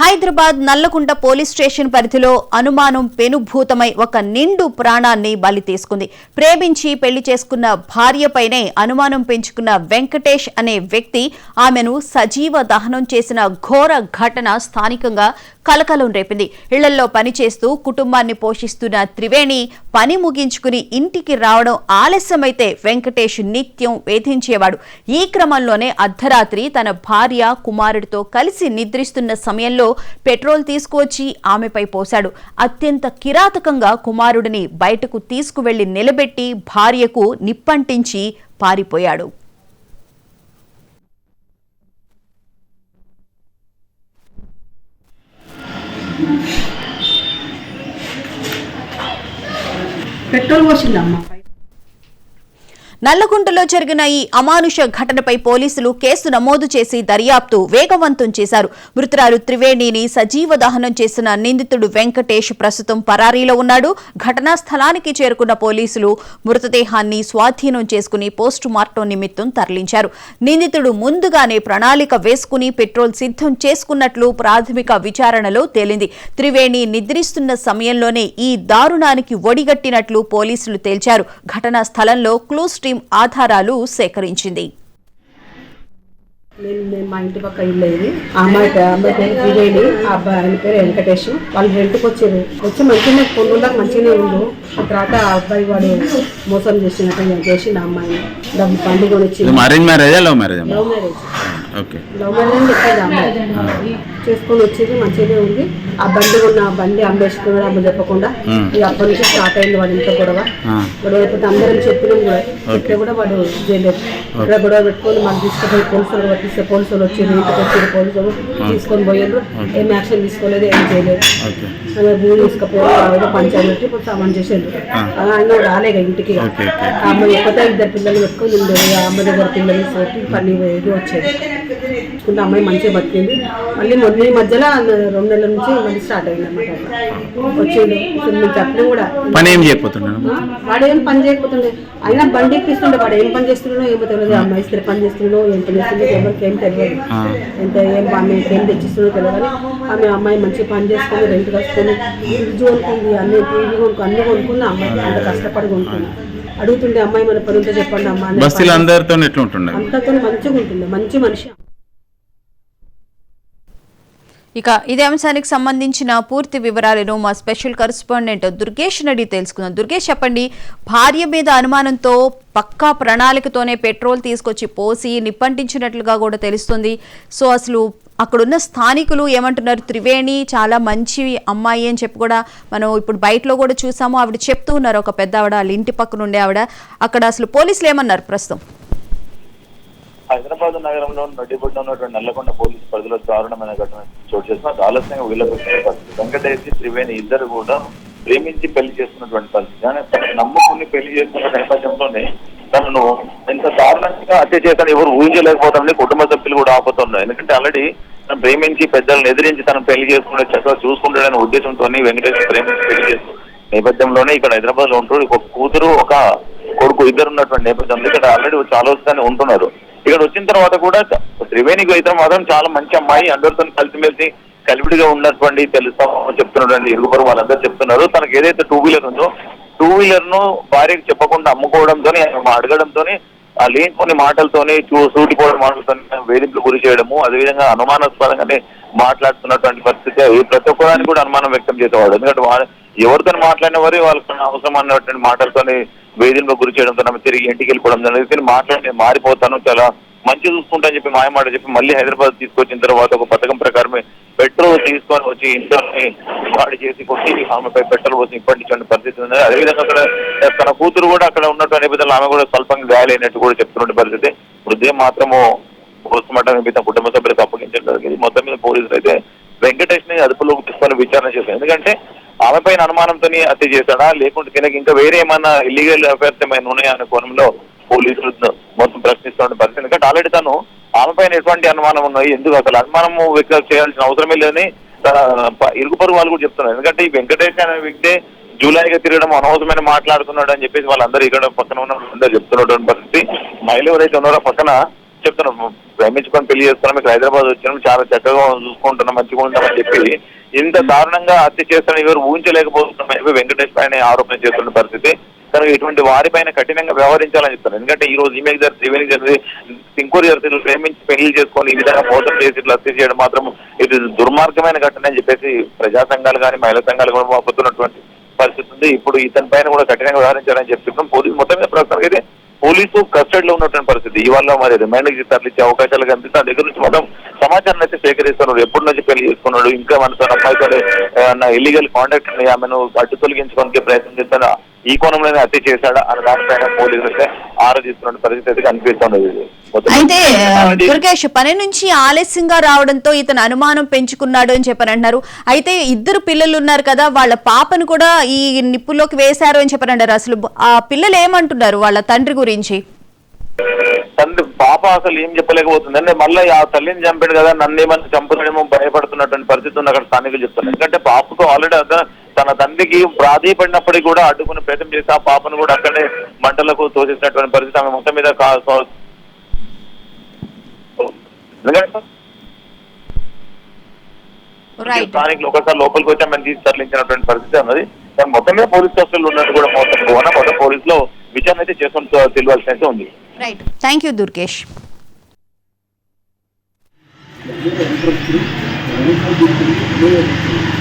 Hyderabad Nallakunta police station పరిధిలో అనుమానం పెనుభూతమై ఒక నిండు ప్రాణాన్ని బలి తీసుకుంది. ప్రేమించి పెళ్లి చేసుకున్న భార్యపైనే అనుమానం పెంచుకున్న వెంకటేష్ అనే వ్యక్తి ఆమెను సజీవ దహనం చేసిన ఘోర ఘటన స్థానికంగా కలకలం రేపింది. ఇళ్లలో పనిచేస్తూ కుటుంబాన్ని పోషిస్తున్న త్రివేణి పని ముగించుకుని ఇంటికి రావడం ఆలస్యమైతే వెంకటేష్ నిత్యం వేధించేవాడు. ఈ క్రమంలోనే అర్ధరాత్రి తన భార్య కుమారుడితో కలిసి నిద్రిస్తున్న సమయంలో పెట్రోల్ తీసుకువచ్చి ఆమెపై పోశాడు. అత్యంత కిరాతకంగా కుమారుడిని బయటకు తీసుకువెళ్లి నిలబెట్టి భార్యకు నిప్పంటించి పారిపోయాడు. పెట్రోల్ పోసిందమ్మా. నల్లగుంటలో జరిగిన ఈ అమానుష ఘటనపై పోలీసులు కేసు నమోదు చేసి దర్యాప్తు వేగవంతం చేశారు. మృతురాలు త్రివేణిని సజీవ దహనం చేసిన నిందితుడు వెంకటేష్ ప్రస్తుతం పరారీలో ఉన్నాడు. ఘటనా స్థలానికి చేరుకున్న పోలీసులు మృతదేహాన్ని స్వాధీనం చేసుకుని పోస్టు మార్టం నిమిత్తం తరలించారు. నిందితుడు ముందుగానే ప్రణాళిక వేసుకుని పెట్రోల్ సిద్ధం చేసుకున్నట్లు ప్రాథమిక విచారణలో తేలింది. త్రివేణి నిద్రిస్తున్న సమయంలోనే ఈ దారుణానికి ఒడిగట్టినట్లు పోలీసులు తేల్చారు. ఘటనా స్థలంలో క్లూస్ ఆధారాలు సేకరించింది. మా ఇంటి పక్క ఇల్లు ఇది. అమ్మాయి పేరు త్రివేణి, ఆ అబ్బాయి ఆయన పేరు వెంకటేష్. వాళ్ళు రెంట్కి వచ్చారు. వచ్చి మంచిగానే పొన్నులా మంచిగానే ఉండు. తర్వాత ఆ అబ్బాయి వాడు మోసం చేసి నా అమ్మాయిని డబ్బు బండి కొనిచ్చి లవ్ మ్యారేజ్ చెప్పేది అమ్మాయి చేసుకొని వచ్చేది మంచిగానే ఉంది. ఆ బండి అమ్మేసుకున్నాడు అమ్మ చెప్పకుండా. ఇక అప్పటి నుంచి స్టార్ట్ అయింది వాడు ఇంట్లో గొడవ అయిపోతే అందరం చెప్పినాం కూడా. చెప్తే కూడా వాడు చేయలేదు. ఇక్కడ గొడవ పెట్టుకొని మాకు తీసుకుపోయి పోలీసులు పట్టిస్తే పోలీసులు వచ్చారు. ఇంటికి వచ్చారు పోలీసులు తీసుకొని పోయారు. ఏం యాక్షన్ తీసుకోలేదు, ఏం చేయలేదు. భూమి తీసుకుపోయారు. పంచాయతీ పెట్టి ఇప్పుడు సామాన్ చేసేది. ఆయన రాలేగా ఇంటికి. అమ్మ ఎక్కతే ఇద్దరు పిల్లలు పెట్టుకొని ఉండేది. ఆ అమ్మ దగ్గర పిల్లలు పెట్టి పని ఇది వచ్చేది. అమ్మాయి మంచిగా బతికింది. మళ్ళీ మొన్న మధ్యలో 2 నెలల నుంచి మళ్ళీ స్టార్ట్ అయింది అన్నమాట. వచ్చిండు మేము చెప్పినా కూడా వాడేం పని చేయకపోతుండే. అయినా బండి ఎక్కిస్తుండే. వాడు ఏం పని చేస్తున్నాడో ఏమో తెలియదు. అమ్మాయి ఇస్తే పని చేస్తున్నాడో ఏం పని చేస్తుండో ఎవరికి ఏం తెలియదు. ఎంత ఏం తెచ్చిస్తుండో తెలియదు. కానీ అమ్మాయి మంచిగా పని చేసుకొని రెంట్ కట్టుకొని ఫ్రిడ్జ్ కొనుక్కుంది, అన్ని టీవీ అన్ని కొనుక్కుంది. అమ్మాయి అంత కష్టపడి కొనుక్కుంది. అడుగుతుండే అమ్మాయి మన పని ఉంటే చెప్పండి అమ్మ. అందరితో మంచిగా ఉంటుండే, మంచి మనిషి. ఇక ఇదే అంశానికి సంబంధించిన పూర్తి వివరాలను మా స్పెషల్ కరెస్పాండెంట్ దుర్గేష్ నడి తెలుసుకుందాం. దుర్గేష్, చెప్పండి. భార్య మీద అనుమానంతో పక్కా ప్రణాళికతోనే పెట్రోల్ తీసుకొచ్చి పోసి నిప్పంటించినట్లుగా కూడా తెలుస్తుంది. సో అసలు అక్కడున్న స్థానికులు ఏమంటున్నారు? త్రివేణి చాలా మంచి అమ్మాయి అని చెప్పి కూడా మనం ఇప్పుడు బయటలో కూడా చూసాము. ఆవిడ చెప్తూ ఉన్నారు, ఒక పెద్ద ఆవిడ, వాళ్ళ ఇంటి పక్కన ఉండే ఆవిడ. అక్కడ అసలు పోలీసులు ఏమన్నారు ప్రస్తుతం? హైదరాబాద్ నగరంలో నడిబొడ్డు ఉన్నటువంటి నల్లకొండ పోలీసు పరిధిలో దారుణమైన ఘటన చోటు చేసిన ఆలస్యంగా వీళ్ళకొచ్చిన పరిస్థితి. వెంకటేష్, త్రివేణి ఇద్దరు కూడా ప్రేమించి పెళ్లి చేసుకున్నటువంటి పరిస్థితి. కానీ నమ్ముకుని పెళ్లి చేసుకున్న నేపథ్యంలోనే తనను ఎంత దారుణంగా హత్య చేశాను ఎవరు ఊహించలేకపోతామని కుటుంబ సభ్యులు కూడా ఆపుతున్నారు. ఎందుకంటే ఆల్రెడీ తను ప్రేమించి పెద్దలను ఎదిరించి తను పెళ్లి చేసుకునే చక్కగా చూసుకుంటాడనే ఉద్దేశంతో వెంకటేష్ ప్రేమించి పెళ్లి చేసుకున్న నేపథ్యంలోనే ఇక్కడ హైదరాబాద్ లో ఉంటూ ఒక కూతురు ఒక కొడుకు ఇద్దరు ఉన్నటువంటి నేపథ్యంలో ఇక్కడ ఆల్రెడీ వచ్చి ఆలోచన ఉంటున్నారు. ఇక్కడ వచ్చిన తర్వాత కూడా త్రివేణికి అయితే మాత్రం చాలా మంచి అమ్మాయి, అందరితో కలిసిమెలిసి కలివిడిగా ఉన్నటువంటి తెలుస్తామని చెప్తున్నటువంటి ఇరుగుపరు వాళ్ళందరూ చెప్తున్నారు. తనకు ఏదైతే 2 వీలర్ ఉందో 2 వీలర్ ను భార్యకు చెప్పకుండా అమ్ముకోవడంతో అడగడంతో ఆ లేని కొన్ని మాటలతోని సూటిపోవడం మాటలతో వేధింపులు గురి చేయడము, అదేవిధంగా అనుమానాస్పదంగానే మాట్లాడుతున్నటువంటి పరిస్థితి. ప్రతి ఒక్కదానికి కూడా అనుమానం వ్యక్తం చేసేవాడు. ఎందుకంటే ఎవరితో మాట్లాడిన వారు వాళ్ళకి అవసరం అన్నటువంటి మాటలతోని వేధింపులు గురి చేయడంతో తిరిగి ఇంటికి వెళ్ళిపోవడం జరిగింది. మాట్లాడి మారిపోతాను, చాలా మంచి చూసుకుంటా అని చెప్పి మాయమాట చెప్పి మళ్ళీ హైదరాబాద్ తీసుకొచ్చిన తర్వాత ఒక పథకం ప్రకారమే పెట్రోల్ తీసుకొని వచ్చి ఇంట్లోని వాడి చేసి కొట్టి ఆమెపై పెట్రోల్ పోసి ఇప్పటించిన పరిస్థితి ఉంది. అదేవిధంగా అక్కడ తన కూతురు కూడా అక్కడ ఉన్నటువంటి నేపథ్యంలో ఆమె కూడా స్వల్పంగా గాయాలైనట్టు కూడా చెప్తున్న పరిస్థితి. హృదయం మాత్రము పోస్ట్ మార్టం నిమిత్తం కుటుంబ సభ్యులకు అప్పగించడం జరిగింది. మొత్తం మీద పోలీసులు అయితే వెంకటేష్ ని అదుపులోకి తీసుకొని విచారణ చేశారు. ఎందుకంటే ఆమె పైన అనుమానంతో హత్య చేశాడా, లేకుంటే తినకి ఇంకా వేరే ఏమైనా ఇల్లీగల్ అఫైర్స్ ఏమైనా ఉన్నాయా అనే కోణంలో పోలీసులు మొత్తం ప్రశ్నిస్తున్న పరిస్థితి. ఎందుకంటే ఆల్రెడీ తను ఆమె పైన ఎటువంటి అనుమానం ఉన్నాయి, ఎందుకు అసలు అనుమానము వ్యక్తం చేయాల్సిన అవసరమే లేదని ఇరుగు పొరుగు వాళ్ళు కూడా చెప్తున్నారు. ఎందుకంటే ఈ వెంకటేష్ అనే వ్యక్తి జూలైగా తిరగడం అనవసరమైన మాట్లాడుతున్నాడు అని చెప్పేసి వాళ్ళందరూ ఇక్కడ పక్కన ఉన్న అందరూ చెప్తున్నటువంటి పరిస్థితి. మహిళ ఎవరైతే ఉన్నారో పక్కన చెప్తున్నాం, ప్రేమించుకొని పెళ్లి చేస్తున్నాం, ఇక్కడ హైదరాబాద్ వచ్చినాం, చాలా చక్కగా చూసుకుంటున్నాం, మంచిగా ఉంటామని చెప్పి ఇంత దారుణంగా హత్య చేస్తున్న ఎవరు ఊహించలేకపోతున్నాం వెంకటేష్ పైన ఆరోపణ చేస్తున్న పరిస్థితి. కనుక ఇటువంటి వారిపైన కఠినంగా వ్యవహరించాలని చెప్తారు. ఎందుకంటే ఈ రోజు ఈమె త్రివేణి జరిగి ఇంకోరి జరిగి ప్రేమించి పెళ్లి చేసుకొని ఈ విధంగా మోసం చేసి ఇట్లా హత్య చేయడం మాత్రం ఇది దుర్మార్గమైన ఘటన అని చెప్పేసి ప్రజా సంఘాలు కానీ మహిళా సంఘాలు కూడా వాపోతున్నటువంటి పరిస్థితి ఉంది. ఇప్పుడు ఇతని పైన కూడా కఠినంగా వ్యవహరించాలని చెప్తున్నాం. పోలీసు మొత్తం మీద ప్రస్తుతానికి అయితే పోలీసు కస్టడీలో ఉన్నటువంటి పరిస్థితి. ఇవాళ మరి రిమైండ్కి తరలిచ్చే అవకాశాలు కనిపిస్తే దగ్గర నుంచి మొత్తం సమాచారం అయితే సేకరిస్తున్నారు. ఎప్పటి నుంచి పెళ్లి చేసుకున్నాడు, ఇంకా మనతో అమ్మాయితో ఇల్లీగల్ కాంటాక్ట్ ఆమెను అడ్డు తొలగించుకోవడానికి ప్రయత్నం చేస్తాడా, ఈ కోణంలోనే హత్య చేశాడా అన్న దానిపైన పోలీసులు అయితే ఆరోధిస్తున్న పరిస్థితి అయితే కనిపిస్తున్నది. అయితే దుర్గేష్ పని నుంచి ఆలస్యంగా రావడంతో ఇతను అనుమానం పెంచుకున్నాడు అని చెప్పారంటున్నారు. అయితే ఇద్దరు పిల్లలు ఉన్నారు కదా, వాళ్ళ పాపను కూడా ఈ నిప్పులోకి వేశారు అని చెప్పారంటారు. అసలు ఆ పిల్లలు ఏమంటున్నారు వాళ్ళ తండ్రి గురించి? తండ్రి పాప అసలు ఏం చెప్పలేకపోతుంది. అంటే మళ్ళీ ఆ తల్లిని చంపాడు కదా, నన్ను ఏమన్నా చంపుతాడేమో భయపడుతున్నటువంటి పరిస్థితి ఉంది అక్కడ స్థానికులు చెప్తున్నారు. ఎందుకంటే పాపకు ఆల్రెడీ తన తండ్రికి ప్రాధీయపడినప్పటికీ కూడా అడ్డుకునే ప్రయత్నం చేసి ఆ పాపను కూడా అక్కడే మంటలకు తోసేసినటువంటి పరిస్థితి. ఆమె మొత్తం మీద స్థానికులు ఒకసారి లోపలికి వచ్చి ఆమెను తీసి తరలించినటువంటి పరిస్థితి ఉన్నది. మొత్తం మీద పోలీస్ కస్టడీలో ఉన్నట్టు కూడా మొత్తం పోలీసులో విచారణ అయితే చేసుకుంటూ తెలియాల్సి అయితే ఉంది. Right, thank you Durgesh. Thank you.